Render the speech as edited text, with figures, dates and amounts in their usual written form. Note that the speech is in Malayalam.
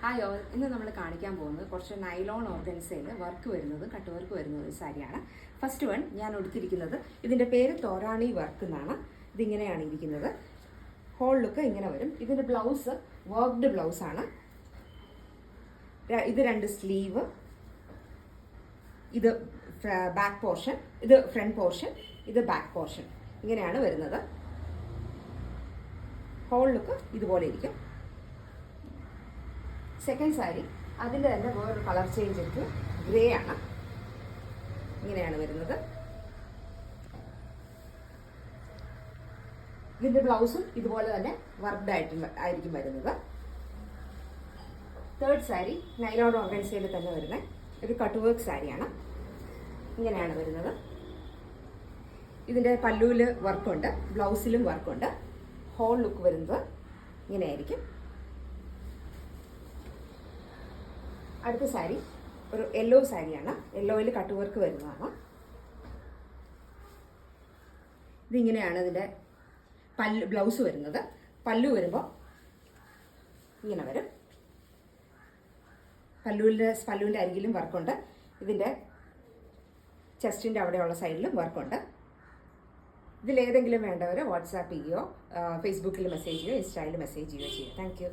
ഹായ് ഓൾ, ഇന്ന് നമ്മൾ കാണിക്കാൻ പോകുന്നത് കുറച്ച് നൈലോൺ ഓർഗൻസയിൽ വർക്ക് വരുന്നത് കട്ട് വർക്ക് വരുന്നത് ഒരു സാരിയാണ്. ഫസ്റ്റ് വൺ ഞാൻ എടുത്തിരിക്കുന്നത്, ഇതിൻ്റെ പേര് തോരാണി വർക്ക് എന്നാണ്. ഇതിങ്ങനെയാണ് ഇരിക്കുന്നത്. ഹോൾ ലുക്ക് ഇങ്ങനെ വരും. ഇതിൻ്റെ ബ്ലൗസ് വർക്ക്ഡ് ബ്ലൗസാണ്. ഇത് രണ്ട് സ്ലീവ്, ഇത് ബാക്ക് പോർഷൻ, ഇത് ഫ്രണ്ട് പോർഷൻ, ഇത് ബാക്ക് പോർഷൻ. ഇങ്ങനെയാണ് വരുന്നത്. ഹോൾ ലുക്ക് ഇതുപോലെ ഇരിക്കും. സെക്കൻഡ് സാരി അതിൻ്റെ തന്നെ വേറൊരു കളർ ചേഞ്ച് ഇരിക്കും. ഗ്രേ ആണ്. ഇങ്ങനെയാണ് വരുന്നത്. ഇതിൻ്റെ ബ്ലൗസും ഇതുപോലെ തന്നെ വർക്ക്ഡ് ആയിരിക്കും വരുന്നത്. തേർഡ് സാരി നൈലോൺ ഓർഗൻസയിൽ തന്നെ വരുന്നത് ഒരു കട്ട് വർക്ക് സാരിയാണ്. ഇങ്ങനെയാണ് വരുന്നത്. ഇതിൻ്റെ പല്ലുവിൽ വർക്കുണ്ട്, ബ്ലൗസിലും വർക്കുണ്ട്. ഹോൾ ലുക്ക് വരുന്നത് ഇങ്ങനെയായിരിക്കും. അടുത്ത സാരി ഒരു യെല്ലോ സാരിയാണ്. യെല്ലോയിൽ കട്ട് വർക്ക് വരുന്നതാണ്. ഇതിങ്ങനെയാണ് ഇതിൻ്റെ ബ്ലൗസ് വരുന്നത്. പല്ലു വരുമ്പോൾ ഇങ്ങനെ വരും. പല്ലുവിൻ്റെ അരികിലും വർക്കുണ്ട്. ഇതിൻ്റെ ചെസ്റ്റിൻ്റെ അവിടെയുള്ള സൈഡിലും വർക്കുണ്ട്. ഇതിലേതെങ്കിലും വേണ്ടവർ വാട്സാപ്പ് ചെയ്യുകയോ ഫേസ്ബുക്കിൽ മെസ്സേജ് ചെയ്യുകയോ ഇൻസ്റ്റയിൽ മെസ്സേജ് ചെയ്യുകയോ ചെയ്യാം. Thank you.